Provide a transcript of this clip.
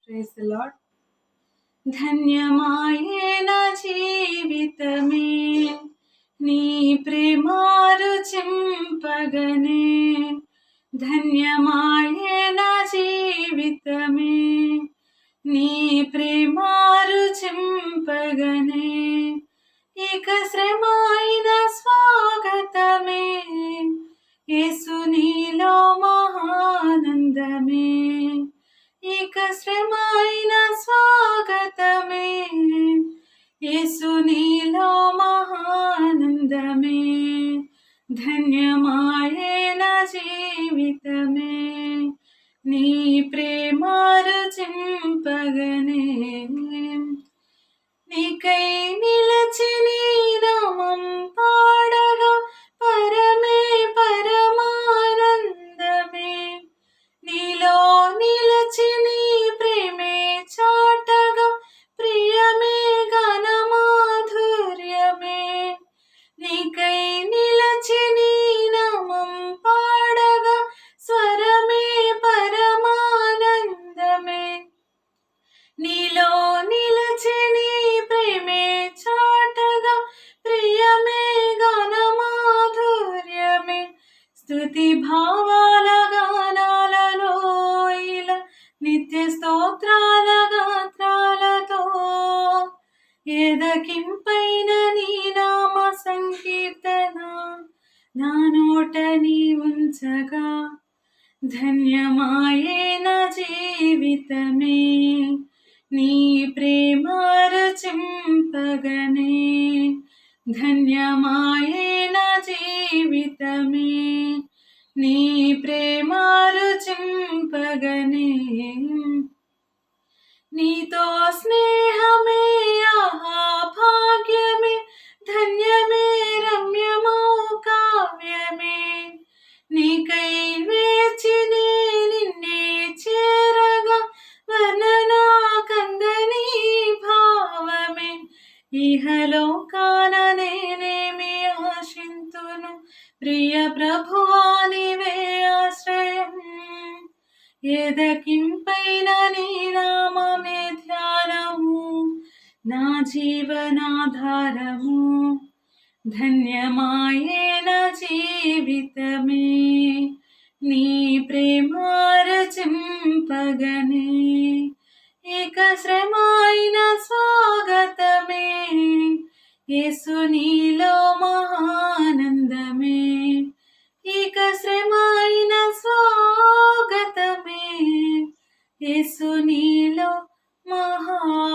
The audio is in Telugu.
Praise the lord. ధన్యమాయే నా జీవితమే నీ ప్రేమారుచింపగనే. ధన్యమాయే నా జీవితమే నీ ప్రేమారుచింపగనే. ఇక శ్రమ అయిన స్వాగతమే యేసు నీలో మహానందమే. ఇక శ్రమ అయిన స్వాగతమే యేసు నీలో మహానందమే. ధన్యమాయే నా జీవితమే నీ ప్రేమారుచింపగనే. నీకై నిలచి నీ నామం పాడగా పరమే పరమానందమే. నీలో నిలచి నీ ప్రేమే చాటగా ప్రియమే ఘనమాధుర్యమే. నీకై నిలచి నీ నామం పాడగా స్వరమే పరమానందమే. నీలో నిలచి నీ ప్రేమే చాటగా ప్రియమే ఘనమాధుర్యమే. స్తుతి భావాల గానాలలో ఇలా నిత్య స్తోత్రాల గాత్రాలతో ఎదకింపైన నీ నామ సంకీర్తన నా నోట నీ ఉంచగా. ధన్యమాయే నా జీవితమే నీ ప్రేమారుచింపగనే. ధన్యమాయే నా జీవితమే నీ ప్రేమారుచింపగనే. నీతో స్నేహమే ఆహా భాగ్యమే. ధన్యమే రమ్యమో కావ్యమే. నీకై వేచి నిన్నే చేరగా వర్ణనా కందని భావమే. ఇహలోకాన నేనేమి ఆశింతును ప్రియ ప్రభువా నీవే ఆశ్రయం. ఎదకింపైన నీ నామమే ధ్యానము నా జీవనాధారము. ధన్యమాయే నా జీవితమే నీ ప్రేమారుచింపగనే. ఇక శ్రమ అయిన స్వాగతమే యేసు నీలో మహానందమే. ఇక శ్రమ అయిన స్వాగతమే యేసు నీలో మహా